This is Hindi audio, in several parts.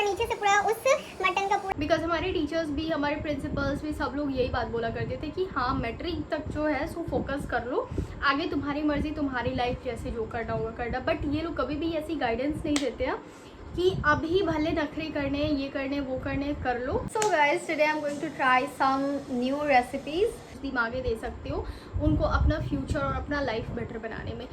नीचे से पूरा उस मटन का पूरा। बिकॉज हमारे टीचर्स भी, हमारे प्रिंसिपल्स भी, सब लोग यही बात बोला करते थे कि हाँ मैट्रिक तक जो है सो फोकस कर लो, आगे तुम्हारी मर्जी, तुम्हारी लाइफ जैसे जो करना होगा करना। बट ये लोग कभी भी ऐसी गाइडेंस नहीं देते हैं कि अभी भले नखरे करने, ये करने, वो करने, कर लो। So guys today I am going to try some new recipes. दिमागे दे सकते हो उनको अपना फ्यूचर और अपना लाइफ बेटर बनाने में।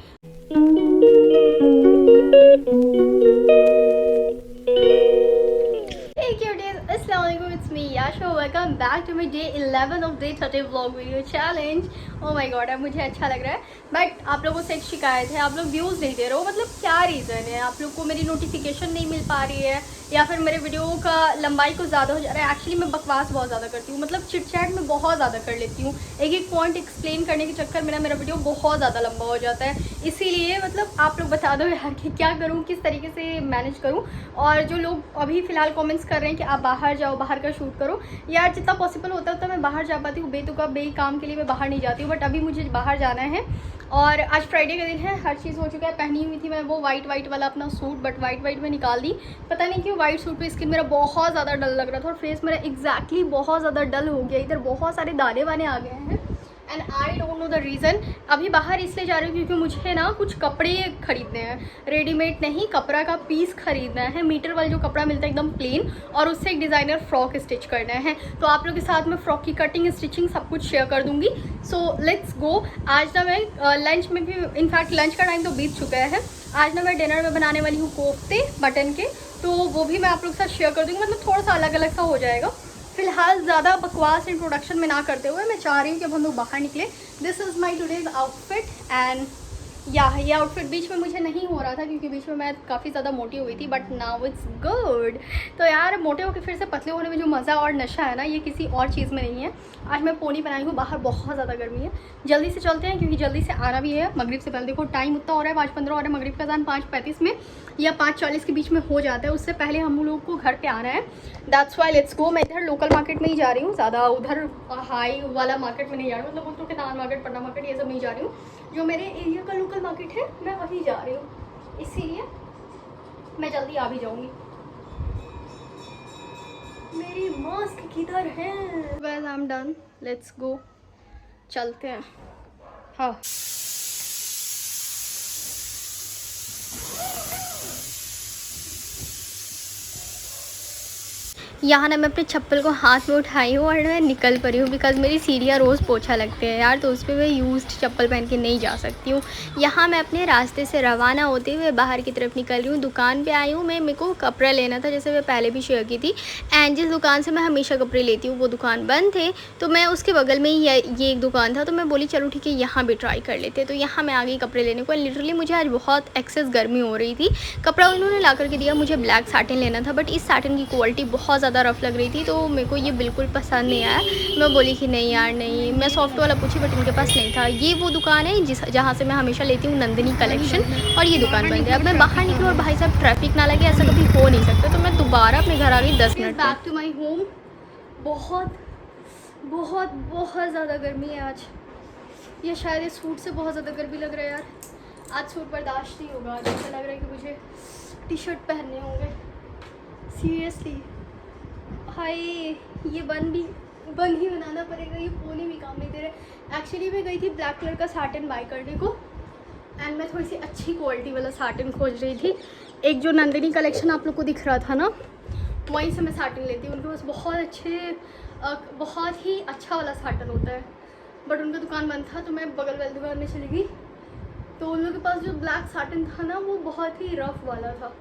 Hey cuties, Assalamualaikum, it's me Yasha. Welcome back to my day 11 of day 30 vlog video challenge. Oh my god, अब मुझे अच्छा लग रहा है। बट आप लोगों से एक शिकायत है, आप लोग व्यूज़ नहीं दे रहे हो। मतलब क्या रीज़न है? आप लोग को मेरी नोटिफिकेशन नहीं मिल पा रही है या फिर मेरे वीडियो का लंबाई कुछ ज़्यादा हो जा रहा है? एक्चुअली मैं बकवास बहुत ज़्यादा करती हूँ, मतलब चिट चैट में बहुत ज़्यादा कर लेती हूँ। एक एक पॉइंट एक्सप्लेन करने के चक्कर में ना मेरा वीडियो बहुत ज़्यादा लंबा हो जाता है। इसीलिए मतलब आप लोग बता दो यार कि क्या करूँ, किस तरीके से मैनेज करूँ। और जो लोग अभी फ़िलहाल कमेंट्स कर रहे हैं कि आप बाहर जाओ, बाहर का शूट करो, यार जितना पॉसिबल होता है उतना मैं बाहर जा पाती हूँ। बेतुका बे काम के लिए मैं बाहर नहीं जाती हूँ, बट अभी मुझे बाहर जाना है। और आज फ्राइडे का दिन है, हर चीज़ हो चुका है। पहनी हुई थी मैं वो वाइट वाला अपना सूट, बट वाइट में निकाल दी। पता नहीं क्यों वाइट सूट पे स्किन मेरा बहुत ज़्यादा डल लग रहा था और फेस मेरा एग्जैक्टली बहुत ज़्यादा डल हो गया। इधर बहुत सारे दाने वाने आ गए हैं and I don't know the reason. अभी बाहर इसलिए जा रही हूँ क्योंकि मुझे ना कुछ कपड़े खरीदने हैं, रेडीमेड नहीं, कपड़ा का पीस खरीदना है। मीटर वाला जो कपड़ा मिलता है एकदम प्लेन, और उससे एक डिज़ाइनर फ्रॉक स्टिच करना है। तो आप लोग के साथ में फ्रॉक की कटिंग, स्टिचिंग सब कुछ शेयर कर दूँगी। So let's go. आज ना मैं लंच में भी, इनफैक्ट लंच का टाइम तो बीत चुका है। आज ना मैं डिनर में बनाने वाली हूँ कोफ्ते मटन के, तो वो भी मैं आप लोग के साथ शेयर कर दूँगी। मतलब थोड़ा सा अलग अलग सा हो जाएगा। फिलहाल ज़्यादा बकवास इंट्रोडक्शन में ना करते हुए मैं चाह रही हूँ कि अब हम लोग बाहर निकले। This is my today's outfit and ये आउटफिट बीच में मुझे नहीं हो रहा था क्योंकि बीच में मैं काफ़ी ज़्यादा मोटी हो गई थी, बट नाउ इट्स गुड। तो यार मोटे होकर फिर से पतले होने में जो मज़ा और नशा है ना, ये किसी और चीज़ में नहीं है। आज मैं पोनी बनाई हूँ, बाहर बहुत ज़्यादा गर्मी है। जल्दी से चलते हैं क्योंकि जल्दी से आना भी है मगरिब से पहले। देखो टाइम उतना हो रहा है, 5:15 हो रहा है। मगरिब का अज़ान 5:35 में या 5:40 के बीच में हो जाता है। उससे पहले हम लोग को घर पे आना है। That's why let's go. मैं इधर लोकल मार्केट में ही जा रही हूँ, ज़्यादा उधर हाई वाला मार्केट में नहीं जा रही हूँ। मतलब तो किसान मार्केट, पटना मार्केट, ये सब नहीं जा रही हूँ। जो मेरे एरिया का लोकल मार्केट है मैं वहीं जा रही हूँ, इसीलिए मैं जल्दी आ भी जाऊँगी। मेरी मास्क किधर है? Well I am done, let's go, चलते हैं। हाँ यहाँ ना मैं अपने चप्पल को हाथ में उठाई हूँ और मैं निकल पड़ी हूँ बिकॉज मेरी सीढ़ियाँ रोज़ पोछा लगते हैं यार, तो उस पर मैं यूज्ड चप्पल पहन के नहीं जा सकती हूँ। यहाँ मैं अपने रास्ते से रवाना होते हुए बाहर की तरफ निकल रही हूँ। दुकान पे आई हूँ मैं, मेरे को कपड़ा लेना था, जैसे मैं पहले भी शेयर की थी। एंड जिस दुकान से मैं हमेशा कपड़े लेती हूँ वो दुकान बंद थे, तो मैं उसके बगल में ही ये एक दुकान था, तो मैं बोली चलो ठीक है यहाँ भी ट्राई कर लेते। तो यहाँ मैं आ गई कपड़े लेने को। लिटरली मुझे आज बहुत एक्सेस गर्मी हो रही थी। कपड़ा उन्होंने ला करके दिया, मुझे ब्लैक साटिन लेना था, बट इस साटिन की क्वालिटी बहुत ज़्यादा रफ लग रही थी, तो मेरे को ये बिल्कुल पसंद नहीं आया। मैं बोली कि नहीं यार नहीं, मैं सॉफ्ट वाला पूछी बट इनके पास नहीं था। ये वो दुकान है जहाँ से मैं हमेशा लेती हूँ, नंदिनी कलेक्शन, और ये दुकान बंद है। अब मैं बाहर निकलूँ और भाई साहब ट्रैफिक ना लगे, ऐसा कभी हो नहीं सकता। तो मैं दोबारा अपने घर आ गई 10 minute. Back to my home. बहुत बहुत बहुत ज़्यादा गर्मी है आज। ये शायद इस सूट से बहुत ज़्यादा गर्मी लग रहा है यार। आज सूट बर्दाश्त नहीं होगा। आज ऐसा लग रहा है कि मुझे टी शर्ट पहनने होंगे सीरियसली। हाय ये बन ही बनाना पड़ेगा, ये पोनी भी काम नहीं दे रहे। एक्चुअली मैं गई थी ब्लैक कलर का साटिन बाय करने को एंड मैं थोड़ी सी अच्छी क्वालिटी वाला साटिन खोज रही थी। एक जो नंदिनी कलेक्शन आप लोग को दिख रहा था ना, वहीं से मैं साटिन लेती हूँ। उनके पास बहुत ही अच्छा वाला साटिन होता है, बट उनका दुकान बंद था, तो मैं बगल वाली दुकान में चली गई। तो उन लोगों के पास जो ब्लैक साटिन था ना, वो बहुत ही रफ वाला था।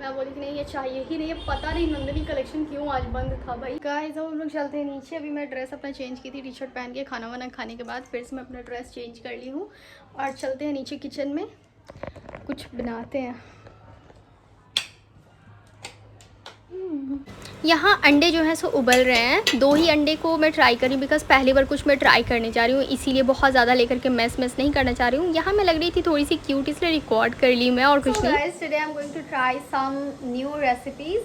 मैं बोली कि नहीं ये चाहिए ही नहीं। पता नहीं नंदिनी कलेक्शन क्यों आज बंद था भाई। गाइस हम लोग चलते हैं नीचे। अभी मैं ड्रेस अपना चेंज की थी, टी शर्ट पहन के खाना वाना खाने के बाद फिर से मैं अपना ड्रेस चेंज कर ली हूँ और चलते हैं नीचे किचन में, कुछ बनाते हैं। यहाँ अंडे जो है सो उबल रहे हैं। 2 ही अंडे को मैं ट्राई करी बिकॉज पहली बार कुछ मैं ट्राई करने जा रही हूँ, इसीलिए बहुत ज़्यादा लेकर के मैस नहीं करना चाह रही हूँ। यहाँ मैं लग रही थी थोड़ी सी क्यूट, इसलिए रिकॉर्ड कर ली मैं, और कुछ नहीं। Today I am going to try some new recipes.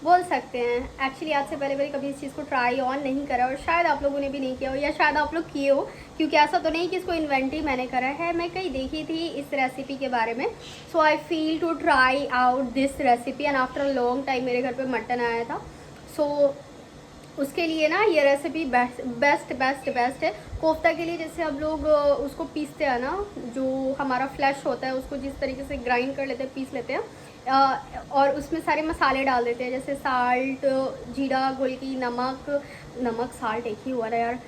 बोल सकते हैं। एक्चुअली आज से पहले मैंने कभी इस चीज़ को ट्राई ऑन नहीं करा और शायद आप लोगों ने भी नहीं किया हो, या शायद आप लोग किए हो, क्योंकि ऐसा तो नहीं कि इसको इन्वेंट ही मैंने करा है। मैं कहीं देखी थी इस रेसिपी के बारे में, so I feel to try out this recipe and after a long time मेरे घर पे मटन आया था, सो उसके लिए ना ये रेसिपी बेस्ट है। कोफ्ता के लिए जैसे हम लोग उसको पीसते हैं ना, जो हमारा फ्लैश होता है उसको जिस तरीके से ग्राइंड कर लेते हैं, पीस लेते हैं, और उसमें सारे मसाले डाल देते हैं, जैसे साल्ट, जीरा, गोलकी, नमक साल्ट एक ही हुआ ना यार,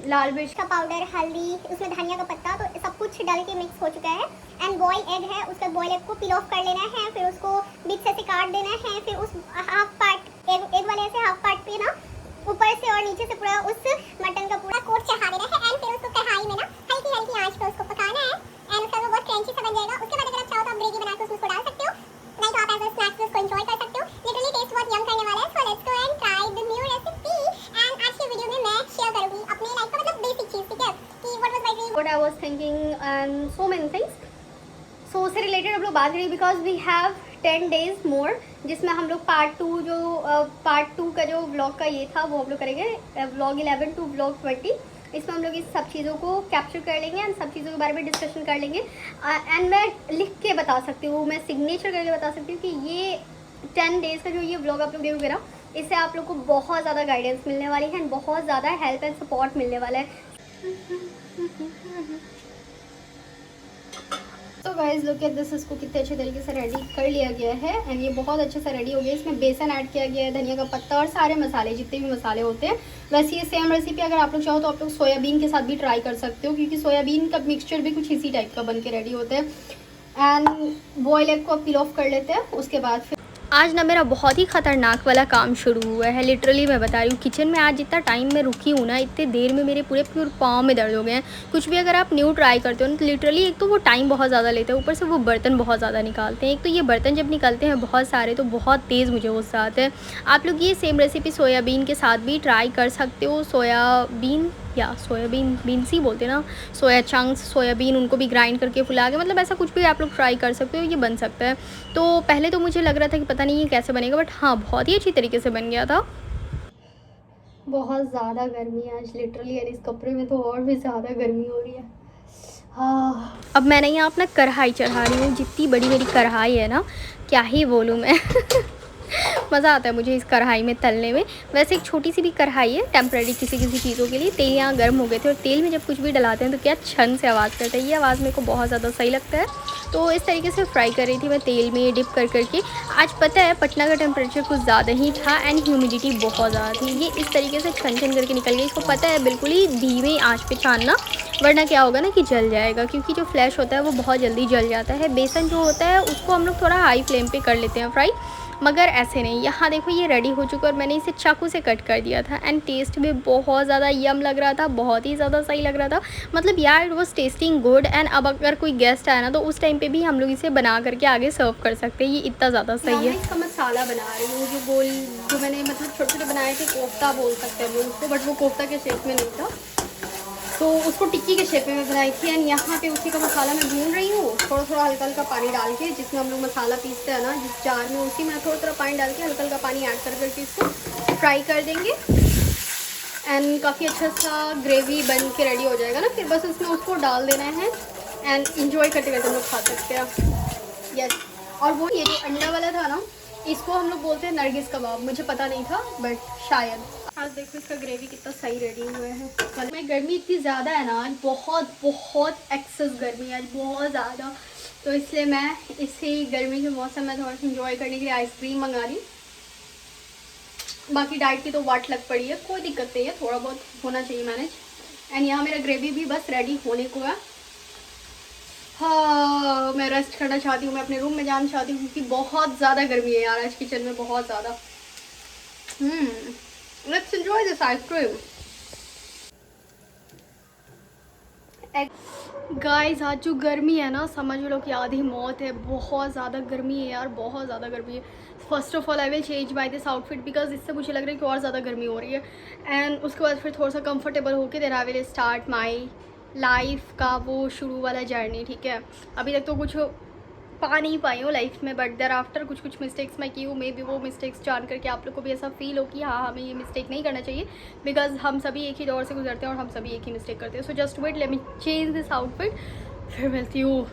लाल मिर्च का पाउडर, हल्दी, उसमें धनिया का पत्ता, तो सब कुछ डाल के मिक्स हो चुका है। एंड बॉयल एग है, उसका बॉयल एग को पील ऑफ कर लेना है, फिर उसको बीच से काट देना है, फिर उस हाफ पार्ट एग वाले से हाफ पार्ट पे ना ऊपर से और नीचे से पूरा उस मटन का पूरा कोट चढ़ा देना है एंड फिर उसको कढ़ाई में ना हल्की हल्की आंच पे उसको पकाना है एंड उसका वो बहुत क्रंची सा बन जाएगा। उसके बाद अगर आप चाहो तो आप ग्रेवी बना के उसको डाल सकते हो, नहीं तो आप एज अ स्नैक्स उसको एंजॉय कर सकते हो। लिटरली टेस्ट बहुत यम करने वाला है। So let's go and try the new recipe. And आज की वीडियो में मैं शेयर करूंगी अपनी लाइफ का मतलब बेसिक चीज, ठीक है, कि what was my dream, what I was thinking and so many things. So उससे रिलेटेड हम लोग बात करेंगे because we have 10 days more, जिसमें हम लोग पार्ट टू का जो व्लॉग का ये था वो हम लोग करेंगे, व्लॉग 11 to व्लॉग 20। इसमें हम लोग इस सब चीज़ों को कैप्चर कर लेंगे एंड सब चीज़ों के बारे में डिस्कशन कर लेंगे। एंड मैं लिख के बता सकती हूँ, मैं सिग्नेचर करके बता सकती हूँ कि ये 10 days का जो ये व्लॉग आप लोग देखोगे ना, इससे आप लोग को बहुत ज़्यादा गाइडेंस मिलने वाली है एंड बहुत ज़्यादा हेल्प एंड सपोर्ट मिलने वाला है। तो गाइस लुक एट दिस, इसको कितने अच्छे तरीके से रेडी कर लिया गया है एंड ये बहुत अच्छे से रेडी हो गया। इसमें बेसन ऐड किया गया है, धनिया का पत्ता और सारे मसाले, जितने भी मसाले होते हैं। वैसे ये सेम रेसिपी अगर आप लोग चाहो तो आप लोग सोयाबीन के साथ भी ट्राई कर सकते हो, क्योंकि सोयाबीन का मिक्सचर भी कुछ इसी टाइप का बन के रेडी होता है। एंड बॉयल एग को पील ऑफ कर लेते हैं। उसके बाद फिर आज ना मेरा बहुत ही ख़तरनाक वाला काम शुरू हुआ है। लिटरली मैं बता रही हूँ, किचन में आज जितना टाइम मैं रुकी हूँ ना, इतने देर में मेरे पूरे पाँव में दर्द हो गए हैं। कुछ भी अगर आप न्यू ट्राई करते हो ना, तो लिटरली एक तो वो टाइम बहुत ज़्यादा लेते हैं, ऊपर से वो बर्तन बहुत ज़्यादा निकालते हैं। एक तो ये बर्तन जब निकलते हैं बहुत सारे, तो बहुत तेज़ मुझे गुस्सा आता है। आप लोग ये सेम रेसिपी सोयाबीन के साथ भी ट्राई कर सकते हो। सोयाबीन बीन्स ही बोलते हैं ना, सोया चंक्स, सोयाबीन, उनको भी ग्राइंड करके फुला के, मतलब ऐसा कुछ भी आप लोग ट्राई कर सकते हो, ये बन सकता है। तो पहले तो मुझे लग रहा था कि पता नहीं ये कैसे बनेगा, बट हाँ बहुत ही अच्छी तरीके से बन गया था। बहुत ज़्यादा गर्मी है आज लिटरली, यार इस कपड़े में तो और भी ज़्यादा गर्मी हो रही है। हाँ, अब मैंने यहाँ अपना कढ़ाई चढ़ा रही हूँ। जितनी बड़ी मेरी कढ़ाई है ना, क्या ही बोलूँ मैं मज़ा आता है मुझे इस कढ़ाई में तलने में। वैसे एक छोटी सी भी कढ़ाई है, टेम्प्रेरी किसी चीज़ों के लिए। तेल यहाँ गर्म हो गए थे और तेल में जब कुछ भी डलाते हैं तो क्या छन से आवाज़ करता है। ये आवाज़ मेरे को बहुत ज़्यादा सही लगता है। तो इस तरीके से फ्राई कर रही थी मैं तेल में डिप कर करके। आज पता है पटना का टेम्परेचर कुछ ज़्यादा ही था एंड ह्यूमिडिटी बहुत ज़्यादा थी। ये इस तरीके से छन छन करके निकल गई। इसको पता है बिल्कुल ही धीमी आँच पे छानना, वरना क्या होगा ना कि जल जाएगा, क्योंकि जो फ्लैश होता है वो बहुत जल्दी जल जाता है। बेसन जो होता है उसको हम लोग थोड़ा हाई फ्लेम पे कर लेते हैं फ्राई, मगर ऐसे नहीं। यहाँ देखो ये रेडी हो चुका और मैंने इसे चाकू से कट कर दिया था एंड टेस्ट भी बहुत ज़्यादा यम लग रहा था, बहुत ही ज़्यादा सही लग रहा था। मतलब यार it was testing good. And अब अगर कोई गेस्ट आए ना तो उस टाइम पे भी हम लोग इसे बना करके आगे सर्व कर सकते हैं। ये इतना ज़्यादा सही है। इसका मसाला बना रही हूँ, जो मैंने मतलब छोटे छोटे बनाए थे, कोफ्ता बोल सकते हैं वो उसको, बट वो कोफ्ता के शेप में नहीं था, तो उसको टिक्की के शेप में बनाई थी। एंड यहाँ पे उसी का मसाला मैं भून रही हूँ, थोड़ा थोड़ा हल्का हल्का पानी डाल के, जिसमें हम लोग मसाला पीसते हैं ना जिस जार में, उसी में थोड़ा थोड़ा पानी डाल के हल्का हल्का पानी ऐड कर करके इसको फ्राई कर देंगे। एंड काफ़ी अच्छा सा ग्रेवी बन के रेडी हो जाएगा ना, फिर बस उसमें उसको डाल देना है एंड इंजॉय करते करते हम लोग खा सकते हैं। यस, और वो ये जो अंडा वाला था ना, इसको हम लोग बोलते हैं नरगिस कबाब। मुझे पता नहीं था, बट शायद। आज देखो इसका ग्रेवी कितना सही रेडी हुआ है। मतलब गर्मी इतनी ज़्यादा है ना आज, बहुत एक्सेस गर्मी है आज, बहुत ज़्यादा। तो इसलिए मैं इसी गर्मी के मौसम में थोड़ा सा इंजॉय करने के लिए आइसक्रीम मंगा रही। बाकी डाइट की तो वाट लग पड़ी है, कोई दिक्कत नहीं है, थोड़ा बहुत होना चाहिए मैनेज। एंड यहाँ मेरा ग्रेवी भी बस रेडी होने को है। हाँ, मैं रेस्ट करना चाहती हूँ, मैं अपने रूम में जाना चाहती हूँ, क्योंकि बहुत ज़्यादा गर्मी है यार आज किचन में, बहुत ज़्यादा। Let's enjoy this ice cream. Guys आज जो गर्मी है ना, समझ लो कि आधी मौत है। बहुत ज़्यादा गर्मी है यार, बहुत ज़्यादा गर्मी है। First of all I will change by this outfit, because इससे मुझे लग रहा है कि और ज़्यादा गर्मी हो रही है। एंड उसके बाद फिर थोड़ा सा कंफर्टेबल होके then I will start my life का वो शुरू वाला जर्नी। ठीक है, अभी तक तो कुछ पा नहीं पाई हूँ लाइफ में, बट देर आफ्टर कुछ कुछ मिस्टेक्स मैं की हूँ। मे बी वो मिस्टेक्स जान करके आप लोग को भी ऐसा फील हो कि हाँ हमें ये मिस्टेक नहीं करना चाहिए, बिकॉज हम सभी एक ही दौर से गुजरते हैं और हम सभी एक ही मिस्टेक करते हैं। So just wait, let me change this outfit, फिर मिलती हूँ।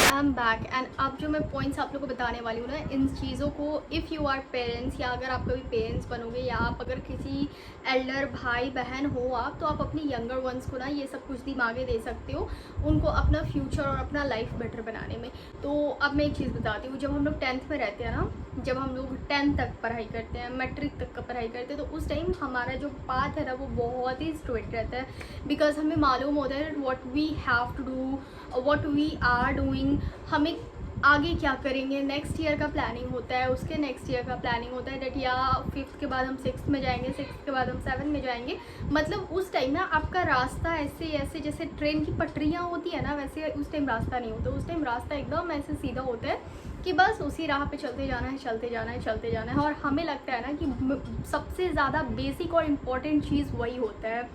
आई एम बैक एंड अब जो मैं पॉइंट्स आप लोग को बताने वाली हूँ ना, इन चीज़ों को इफ़ यू आर पेरेंट्स, या अगर आप कभी पेरेंट्स बनोगे, या आप अगर किसी एल्डर भाई बहन हो आप, तो आप अपनी यंगर वंस को ना ये सब कुछ दिमागे दे सकते हो उनको अपना फ्यूचर और अपना लाइफ बेटर बनाने में। तो अब मैं एक चीज़ बताती हूँ, जब हम लोग 10th में रहते हैं ना, जब हम लोग 10th तक पढ़ाई करते हैं, मैट्रिक तक का पढ़ाई करते हैं, तो उस टाइम हमारा जो पाथ है ना वो बहुत ही स्ट्रिक्ट रहता है, बिकॉज हमें मालूम होता है what we have to do, what we are doing, हमें आगे क्या करेंगे, नेक्स्ट ईयर का प्लानिंग होता है, उसके नेक्स्ट ईयर का प्लानिंग होता है, डेट या 5th के बाद हम 6th में जाएंगे, 6th के बाद हम 7th में जाएंगे। मतलब उस टाइम ना आपका रास्ता ऐसे ऐसे जैसे ट्रेन की पटरियाँ होती है ना, वैसे उस टाइम रास्ता नहीं होता। उस टाइम रास्ता एकदम ऐसे सीधा होता है कि बस उसी राह पे चलते जाना है, चलते जाना है, चलते जाना है। और हमें लगता है ना कि सबसे ज़्यादा बेसिक और इम्पॉर्टेंट चीज़ वही होता है,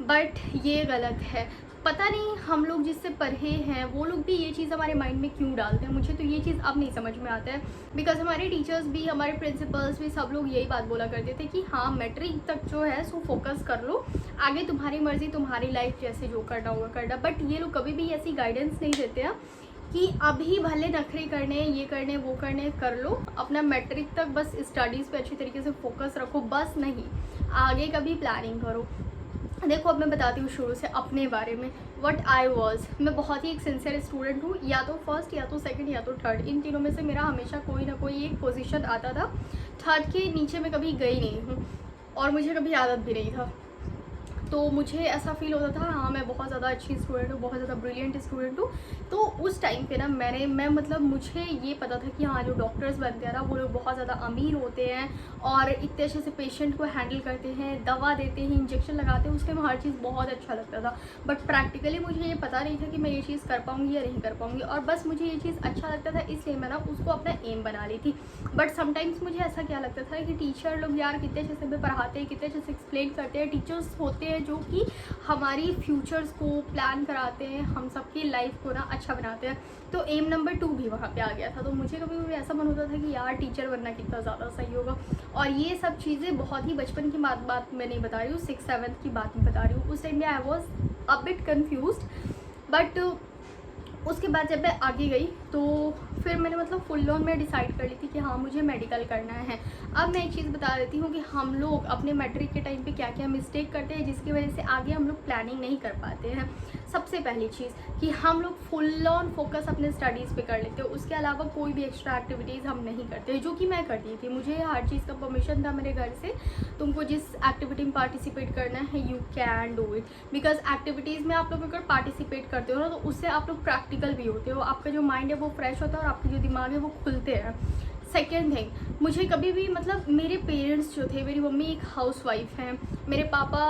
बट ये गलत है। पता नहीं हम लोग जिससे पढ़े हैं वो लोग भी ये चीज़ हमारे माइंड में क्यों डालते हैं, मुझे तो ये चीज़ अब नहीं समझ में आता है। बिकॉज हमारे टीचर्स भी, हमारे प्रिंसिपल्स भी, सब लोग यही बात बोला करते थे कि हाँ मैट्रिक तक जो है सो फोकस कर लो, आगे तुम्हारी मर्ज़ी, तुम्हारी लाइफ जैसे जो करना होगा करना। बट ये लोग कभी भी ऐसी गाइडेंस नहीं देते हैं कि अभी भले नखरे करने, ये करने, वो करने, कर लो, अपना मैट्रिक तक बस स्टडीज़ पे अच्छी तरीके से फोकस रखो, बस नहीं आगे कभी प्लानिंग करो। देखो अब मैं बताती हूँ शुरू से अपने बारे में, व्हाट आई वाज। मैं बहुत ही एक सिंसियर स्टूडेंट हूँ, या तो फर्स्ट, या तो सेकंड, या तो थर्ड, इन तीनों में से मेरा हमेशा कोई ना कोई एक पोजीशन आता था। थर्ड के नीचे मैं कभी गई नहीं हूँ और मुझे कभी आदत भी नहीं था। तो मुझे ऐसा फील होता था हाँ मैं बहुत ज़्यादा अच्छी स्टूडेंट हूँ, बहुत ज़्यादा ब्रिलियंट स्टूडेंट हूँ। तो उस टाइम पे ना मैं मतलब मुझे ये पता था कि हाँ जो डॉक्टर्स बनते हैं ना वो लोग बहुत ज़्यादा अमीर होते हैं और इतने अच्छे से पेशेंट को हैंडल करते हैं, दवा देते हैं, इंजेक्शन लगाते हैं, उस टाइम हर चीज़ बहुत अच्छा लगता था। बट प्रैक्टिकली मुझे ये पता नहीं था कि मैं ये चीज़ कर पाऊँगी या नहीं कर पाऊँगी, और बस मुझे ये चीज़ अच्छा लगता था इसलिए मैं ना उसको अपना एम बना ली थी। बट समटाइम्स मुझे ऐसा क्या लगता था कि टीचर लोग यार कितने अच्छे से हमें पढ़ाते हैं, कितने अच्छे से एक्सप्लेन करते हैं, टीचर्स होते हैं जो कि हमारी फ्यूचर्स को प्लान कराते हैं, हम सबकी लाइफ को ना अच्छा बनाते हैं। तो एम नंबर 2 भी वहाँ पे आ गया था। तो मुझे कभी कभी ऐसा मन होता था कि यार टीचर बनना कितना ज़्यादा सही होगा। और ये सब चीज़ें बहुत ही बचपन की बात मैं नहीं बता रही हूँ, 6th-7th की बात मैं बता रही हूँ। उस टाइम में I was a bit confused. But उसके बाद जब मैं आगे गई तो फिर मैंने मतलब फुल ऑन में डिसाइड कर ली थी कि हाँ मुझे मेडिकल करना है। अब मैं एक चीज़ बता देती हूँ कि हम लोग अपने मैट्रिक के टाइम पे क्या क्या मिस्टेक करते हैं जिसकी वजह से आगे हम लोग प्लानिंग नहीं कर पाते हैं। सबसे पहली चीज़ कि हम लोग फुल ऑन फोकस अपने स्टडीज़ पे कर लेते हैं, उसके अलावा कोई भी एक्स्ट्रा एक्टिविटीज़ हम नहीं करते, जो कि मैं करती थी। मुझे हर चीज़ का परमिशन था मेरे घर से, तुमको जिस एक्टिविटी में पार्टिसिपेट करना है you can do it. Because activities में आप लोग अगर पार्टिसिपेट करते हो ना तो उससे आप लोग प्रैक्टिकल भी होते हो, आपका जो माइंड है वो फ्रेश होता है और आपके जो दिमाग है वो खुलते हैं। सेकेंड थिंग, मुझे कभी भी मतलब मेरे पेरेंट्स जो थे, मेरी मम्मी एक हाउसवाइफ हैं, मेरे पापा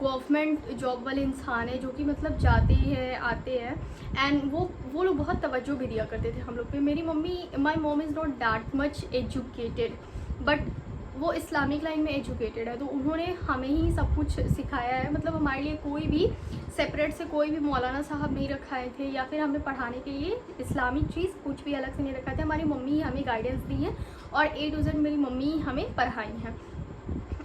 गवर्नमेंट जॉब वाले इंसान हैं जो कि मतलब जाते हैं आते हैं, एंड वो लोग बहुत तवज्जो भी दिया करते थे हम लोग पे। मेरी mummy, my mom is not that much educated, but वो इस्लामिक लाइन में एजुकेटेड है, तो उन्होंने हमें ही सब कुछ सिखाया है। मतलब हमारे लिए कोई भी सेपरेट से कोई भी मौलाना साहब नहीं रखाए थे या फिर हमें पढ़ाने के लिए इस्लामिक चीज़ कुछ भी अलग से नहीं रखा थे। हमारी मम्मी ही हमें गाइडेंस दी है और A to Z मेरी मम्मी ही हमें पढ़ाई हैं।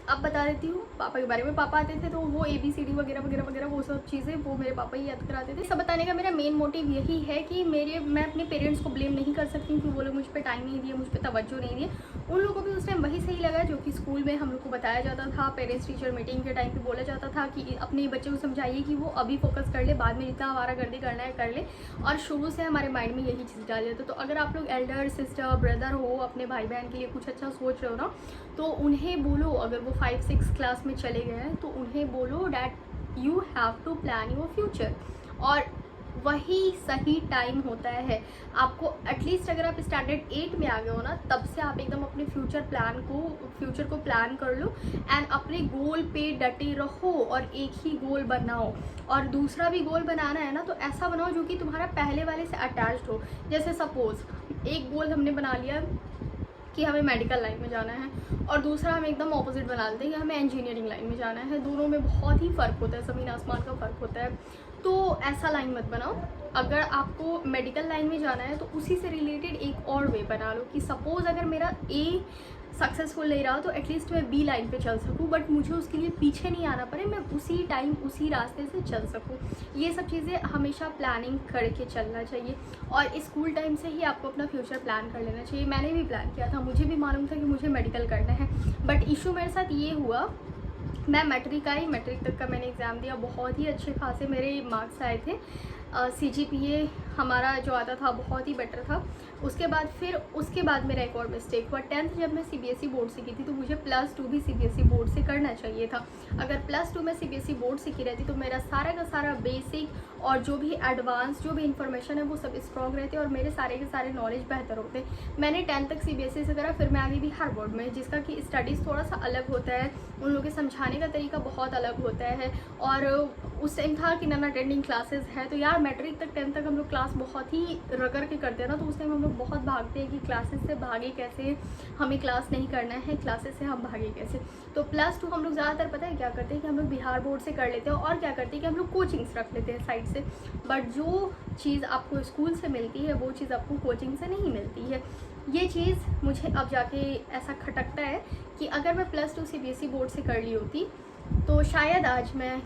अब बता देती हूँ पापा के बारे में। पापा आते थे तो वो ABCD वगैरह वगैरह वगैरह वो सब चीज़ें वो मेरे पापा ही याद कराते थे। सब बताने का मेरा मेन मोटिव यही है कि मैं अपने पेरेंट्स को ब्लेम नहीं कर सकती कि वो लोग मुझ पर टाइम नहीं दिए, मुझ पर तवज्जो नहीं दिए। उन लोगों को भी उस टाइम वही सही लगा जो कि स्कूल में हम लोग को बताया जाता था, पेरेंट्स टीचर मीटिंग के टाइम पे बोला जाता था कि अपने बच्चे को समझाइए कि वो अभी फोकस कर ले, बाद में जितना आवारागर्दी करना है कर ले। और शुरू से हमारे माइंड में यही चीज़ डाल जाती है। तो अगर आप लोग एल्डर सिस्टर ब्रदर हो, अपने भाई बहन के लिए कुछ अच्छा सोच रहे हो ना, तो उन्हें बोलो, अगर वो 5-6 क्लास में चले गए हैं तो उन्हें बोलो that you have to plan your future. और वही सही टाइम होता है आपको। एटलीस्ट अगर आप स्टैंडर्ड 8 में आ गए हो ना, तब से आप एकदम अपने फ्यूचर को प्लान कर लो एंड अपने गोल पे डटे रहो और एक ही गोल बनाओ। और दूसरा भी गोल बनाना है ना तो ऐसा बनाओ जो कि तुम्हारा पहले वाले से अटैच्ड हो। जैसे सपोज एक गोल हमने बना लिया कि हमें मेडिकल लाइन में जाना है और दूसरा हम एकदम ऑपोजिट बना लेते हैं कि हमें इंजीनियरिंग लाइन में जाना है। दोनों में बहुत ही फ़र्क होता है, ज़मीन आसमान का फ़र्क होता है। तो ऐसा लाइन मत बनाओ, अगर आपको मेडिकल लाइन में जाना है तो उसी से रिलेटेड एक और वे बना लो कि सपोज़ अगर मेरा ए सक्सेसफुल नहीं रहा तो एटलीस्ट मैं बी लाइन पे चल सकूं, बट मुझे उसके लिए पीछे नहीं आना पड़े, मैं उसी टाइम उसी रास्ते से चल सकूं। ये सब चीज़ें हमेशा प्लानिंग करके चलना चाहिए और स्कूल टाइम से ही आपको अपना फ्यूचर प्लान कर लेना चाहिए। मैंने भी प्लान किया था, मुझे भी मालूम था कि मुझे मेडिकल करना है, बट इशू मेरे साथ ये हुआ, मैं मैट्रिक तक का मैंने एग्ज़ाम दिया, बहुत ही अच्छे खासे मेरे मार्क्स आए थे, CGPA हमारा जो आता था बहुत ही बेटर था। उसके बाद मेरा एक और मिस्टेक हुआ, 10th जब मैं CBSE बोर्ड से की थी तो मुझे +2 भी CBSE बोर्ड से करना चाहिए था। अगर +2 में CBSE बोर्ड से की रहती तो मेरा सारा का सारा बेसिक और जो भी एडवांस जो भी इन्फॉर्मेशन है वो सब स्ट्रॉन्ग रहते और मेरे सारे के सारे नॉलेज बेहतर होते। मैंने 10th तक CBSE से करा, फिर मैं आ गई बिहार बोर्ड में, जिसका कि स्टडीज़ थोड़ा सा अलग होता है, उन लोगों के समझाने का तरीका बहुत अलग होता है। और उस टाइम था कि नॉन अटेंडिंग क्लासेस है, तो यार मैट्रिक तक 10th तक हम लोग क्लास बहुत ही रगड़ के करते हैं ना, तो उस टाइम हम लोग बहुत भागते हैं कि क्लासेस से भागे कैसे, हमें क्लास नहीं करना है, क्लासेस से हम भागे कैसे। तो +2 हम लोग ज़्यादातर पता है क्या करते हैं कि हम लोग बिहार बोर्ड से कर लेते हैं और क्या करते हैं कि हम लोग कोचिंग्स रख लेते हैं साइड से, बट जो चीज़ आपको स्कूल से मिलती है वो चीज़ आपको कोचिंग से नहीं मिलती है। ये चीज़ मुझे अब जाके ऐसा खटकता है कि अगर मैं +2 CBSE बोर्ड से कर ली होती तो शायद आज मैं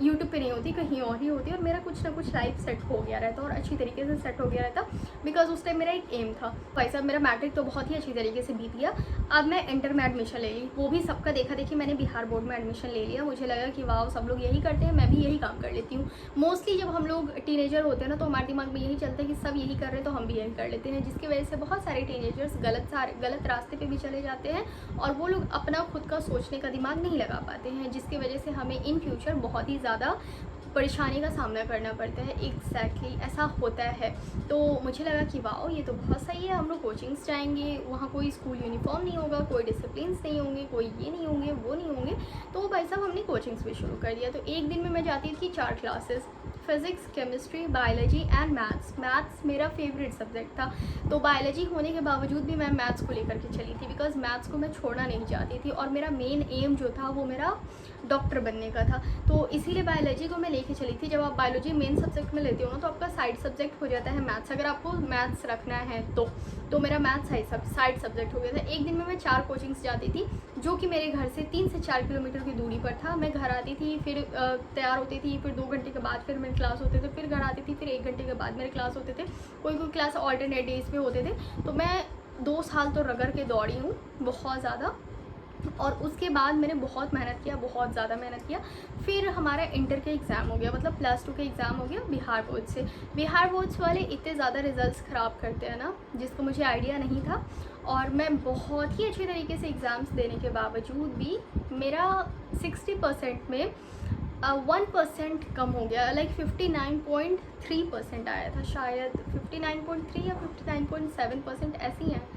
यूट्यूब पे नहीं होती, कहीं और ही होती और मेरा कुछ ना कुछ लाइफ सेट हो गया रहता और अच्छी तरीके से सेट हो गया रहता, बिकॉज उस टाइम मेरा एक एम था। भाई साहब मेरा मैट्रिक तो बहुत ही अच्छी तरीके से बीत गया। अब मैं इंटर में एडमिशन ले ली, वो भी सबका देखा देखी मैंने बिहार बोर्ड में एडमिशन ले लिया। मुझे लगा कि वाह सब लोग यही करते हैं, मैं भी यही काम कर लेती हूँ। मोस्टली जब हम लोग टीनेजर होते हैं ना तो हमारे दिमाग में यही चलता है कि सब यही कर रहे हैं तो हम भी यही कर लेते हैं, जिसकी वजह से बहुत सारे टीनेजर्स गलत रास्ते पर भी चले जाते हैं और वो लोग अपना खुद का सोचने का दिमाग नहीं लगा पाते हैं, जिसकी वजह से हमें इन फ्यूचर बहुत ही ज़्यादा परेशानी का सामना करना पड़ता है। एग्जैक्टली ऐसा होता है। तो मुझे लगा कि वाह ये तो बहुत सही है, हम लोग कोचिंग्स जाएंगे, वहाँ कोई स्कूल यूनिफॉर्म नहीं होगा, कोई डिसिप्लिन्स नहीं होंगे, कोई ये नहीं होंगे वो नहीं होंगे। तो भाई साहब हमने कोचिंग्स भी शुरू कर दिया। तो एक दिन में मैं जाती थी 4 classes, physics, chemistry, biology and maths मेरा फेवरेट सब्जेक्ट था। तो बायोलॉजी होने के बावजूद भी मैं मैथ्स को लेकर के चली थी, बिकॉज मैथ्स को मैं छोड़ना नहीं चाहती थी और मेरा मेन एम जो था वो मेरा डॉक्टर बनने का था। तो इसीलिए बायोलॉजी को मैं लेके चली थी। जब आप बायोलॉजी मेन सब्जेक्ट में लेते हो ना तो आपका साइड सब्जेक्ट हो जाता है मैथ्स, अगर आपको मैथ्स रखना है तो मेरा मैथ्स साइड सब्जेक्ट हो गया था। एक दिन में मैं 4 कोचिंग्स जाती थी, जो कि मेरे घर से 3 से 4 किलोमीटर की दूरी पर था। मैं घर आती थी, फिर तैयार होती थी, फिर 2 घंटे के बाद फिर मेरे क्लास होते थे, फिर घर आती थी, फिर 1 घंटे के बाद मेरे क्लास होते थे। कोई क्लास ऑल्टरनेट डेज पे होते थे। तो मैं 2 साल तो रगड़ के दौड़ी हूँ बहुत ज़्यादा, और उसके बाद मैंने बहुत मेहनत किया, बहुत ज़्यादा मेहनत किया। फिर हमारा इंटर का एग्ज़ाम हो गया, मतलब +2 का एग्ज़ाम हो गया बिहार बोर्ड से। बिहार बोर्ड्स वाले इतने ज़्यादा रिजल्ट्स ख़राब करते हैं ना, जिसको मुझे आइडिया नहीं था, और मैं बहुत ही अच्छे तरीके से एग्ज़ाम्स देने के बावजूद भी मेरा 60% में 1% कम हो गया, लाइक 59.3% आया था, शायद 59.3 या 59.7% ऐसी हैं।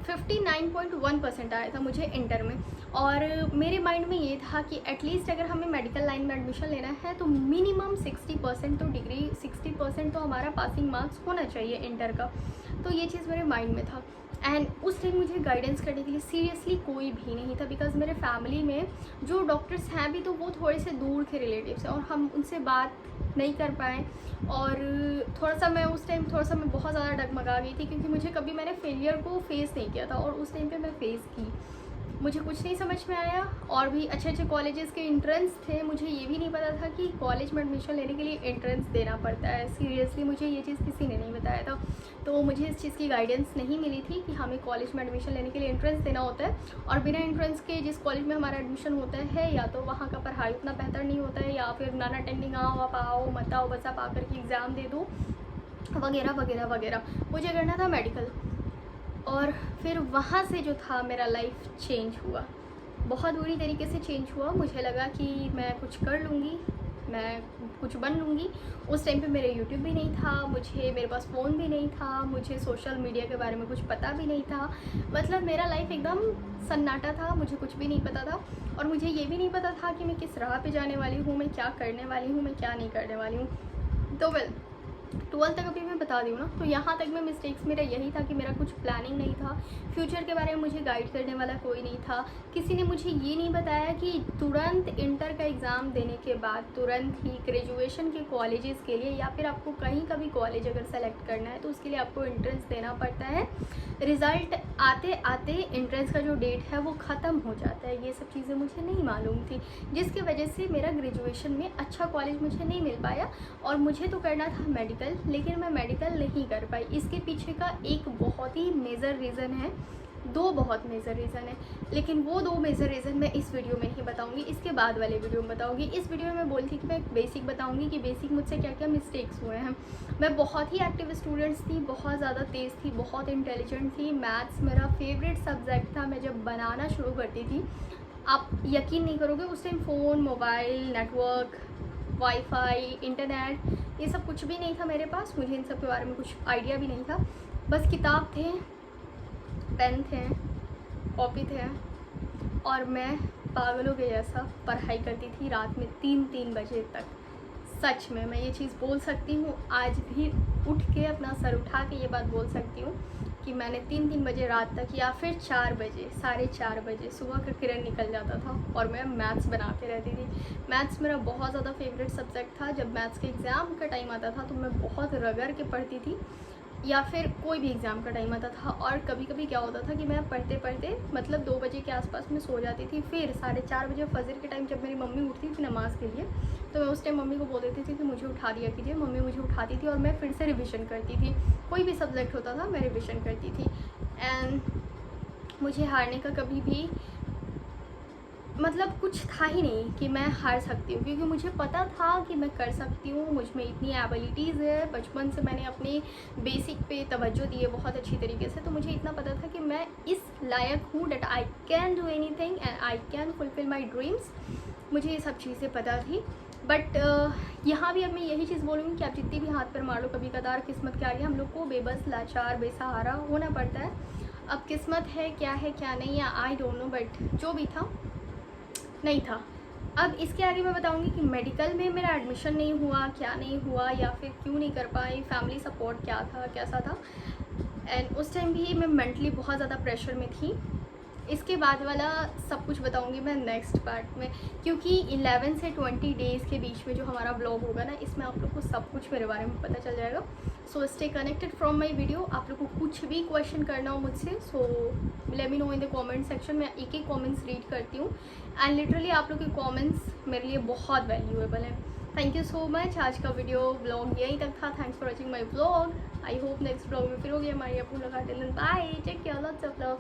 59.1% आया था मुझे इंटर में। और मेरे माइंड में ये था कि एटलीस्ट अगर हमें मेडिकल लाइन में एडमिशन लेना है तो मिनिमम 60% तो डिग्री 60% तो हमारा पासिंग मार्क्स होना चाहिए इंटर का। तो ये चीज़ मेरे माइंड में था। एंड उस टाइम मुझे गाइडेंस करने के लिए सीरियसली कोई भी नहीं था, बिकॉज मेरे फैमिली में जो डॉक्टर्स हैं भी तो वो थोड़े से दूर के रिलेटिव्स हैं और हम उनसे बात नहीं कर पाए। और थोड़ा सा मैं बहुत ज़्यादा डगमगा गई थी, क्योंकि मैंने फेलियर को फेस नहीं किया था और उस टाइम पे मैं फेस की। मुझे कुछ नहीं समझ में आया, और भी अच्छे अच्छे कॉलेजेस के एंट्रेंस थे, मुझे ये भी नहीं पता था कि कॉलेज में एडमिशन लेने के लिए एंट्रेंस देना पड़ता है। सीरियसली मुझे ये चीज़ किसी ने नहीं बताया था, तो मुझे इस चीज़ की गाइडेंस नहीं मिली थी कि हमें कॉलेज में एडमिशन लेने के लिए एंट्रेंस देना होता है, और बिना एंट्रेंस के जिस कॉलेज में हमारा एडमिशन होता है या तो वहाँ का पढ़ाई उतना बेहतर नहीं होता है, या फिर नॉन अटेंडिंग आओ आप आओ मत आओ बस आप आकर के एग्ज़ाम दे दो वगैरह वगैरह वगैरह। मुझे करना था मेडिकल, और फिर वहाँ से जो था मेरा लाइफ चेंज हुआ, बहुत बुरी तरीके से चेंज हुआ। मुझे लगा कि मैं कुछ कर लूँगी, मैं कुछ बन लूँगी। उस टाइम पे मेरे यूट्यूब भी नहीं था, मेरे पास फ़ोन भी नहीं था, मुझे सोशल मीडिया के बारे में कुछ पता भी नहीं था। मतलब मेरा लाइफ एकदम सन्नाटा था, मुझे कुछ भी नहीं पता था, और मुझे ये भी नहीं पता था कि मैं किस राह पे जाने वाली हूँ, मैं क्या करने वाली हूँ, मैं क्या नहीं करने वाली हूँ। तो 12th तक अभी मैं बता दी हूँ ना, तो यहाँ तक में मिस्टेक्स मेरा यही था कि मेरा कुछ प्लानिंग नहीं था, फ्यूचर के बारे में मुझे गाइड करने वाला कोई नहीं था, किसी ने मुझे ये नहीं बताया कि तुरंत इंटर का एग्ज़ाम देने के बाद तुरंत ही ग्रेजुएशन के कॉलेजेस के लिए या फिर आपको कहीं का भी कॉलेज अगर सेलेक्ट करना है तो उसके लिए आपको एंट्रेंस देना पड़ता है। रिज़ल्ट आते आते एंट्रेंस का जो डेट है वो ख़त्म हो जाता है। ये सब चीज़ें मुझे नहीं मालूम थी, जिसकी वजह से मेरा ग्रेजुएशन में अच्छा कॉलेज मुझे नहीं मिल पाया और मुझे तो करना था मेडिकल, लेकिन मैं मेडिकल नहीं कर पाई। इसके पीछे का एक बहुत ही मेजर रीज़न है, दो बहुत मेजर रीज़न है, लेकिन वो दो मेजर रीज़न मैं इस वीडियो में ही बताऊंगी, इसके बाद वाले वीडियो में बताऊंगी। इस वीडियो में मैं बोली थी कि मैं बेसिक बताऊंगी कि बेसिक मुझसे क्या क्या मिस्टेक्स हुए हैं। मैं बहुत ही एक्टिव स्टूडेंट्स थी, बहुत ज़्यादा तेज़ थी, बहुत इंटेलिजेंट थी। मैथ्स मेरा फेवरेट सब्जेक्ट था। मैं जब बनाना शुरू करती थी, आप यकीन नहीं करोगे, उस time phone, mobile, network, wifi, internet, ये सब कुछ भी नहीं था मेरे पास। मुझे इन सब के बारे में कुछ आइडिया भी नहीं था। बस किताब थे, पेन थे, कॉपी थे और मैं पागलों के जैसा पढ़ाई करती थी रात में 3-3 बजे तक। सच में मैं ये चीज़ बोल सकती हूँ, आज भी उठ के अपना सर उठा के ये बात बोल सकती हूँ कि मैंने 3-3 बजे रात तक या फिर 4 बजे, 4:30 बजे सुबह का किरण निकल जाता था और मैं मैथ्स बनाते रहती थी। मैथ्स मेरा बहुत ज़्यादा फेवरेट सब्जेक्ट था। जब मैथ्स के एग्ज़ाम का टाइम आता था तो मैं बहुत रगड़ के पढ़ती थी, या फिर कोई भी एग्ज़ाम का टाइम आता था। और कभी कभी क्या होता था कि मैं पढ़ते पढ़ते मतलब 2 बजे के आसपास में सो जाती थी। फिर 4:30 बजे फजर के टाइम जब मेरी मम्मी उठती थी नमाज़ के लिए, तो मैं उस टाइम मम्मी को बोल देती थी कि मुझे उठा दिया कीजिए। मम्मी मुझे उठाती थी और मैं फिर से रिविज़न करती थी। कोई भी सब्जेक्ट होता था मैं रिविज़न करती थी। एंड मुझे हारने का कभी भी मतलब कुछ था ही नहीं कि मैं हार सकती हूँ, क्योंकि मुझे पता था कि मैं कर सकती हूँ, मुझ में इतनी एबिलिटीज़ है। बचपन से मैंने अपने बेसिक पे तवज्जो दी है बहुत अच्छी तरीके से, तो मुझे इतना पता था कि मैं इस लायक हूँ that I can do anything and I can fulfil my dreams. मुझे ये सब चीज़ें पता थी। बट यहाँ भी अब मैं यही चीज़ बोलूँगी कि आप जितनी भी हाथ पर मार लो, कभी कदार किस्मत के आगे हम लोग को बेबस, लाचार, बेसहारा होना पड़ता है। अब किस्मत है क्या नहीं है, आई डोंट नो, बट जो भी था नहीं था। अब इसके आगे मैं बताऊंगी कि मेडिकल में मेरा एडमिशन नहीं हुआ, क्या नहीं हुआ, या फिर क्यों नहीं कर पाई, फैमिली सपोर्ट क्या था, कैसा था। एंड उस टाइम भी मैं मेंटली बहुत ज़्यादा प्रेशर में थी। इसके बाद वाला सब कुछ बताऊंगी मैं नेक्स्ट पार्ट में, क्योंकि 11 से 20 डेज़ के बीच में जो हमारा ब्लॉग होगा ना, इसमें आप लोग को सब कुछ मेरे बारे में पता चल जाएगा। So stay connected from my video. आप लोग को कुछ भी क्वेश्चन करना हो मुझसे, so let me know in the comment section. मैं एक एक कमेंट्स रीड करती हूँ एंड लिटरली आप लोग के कमेंट्स मेरे लिए बहुत वैल्यूएबल है। Thank you so much. आज का वीडियो ब्लॉग यहीं तक था। Thanks for watching my blog. I hope next blog में फिर होगी हमारी अपनी मुलाकात। Bye, take care, lots of love.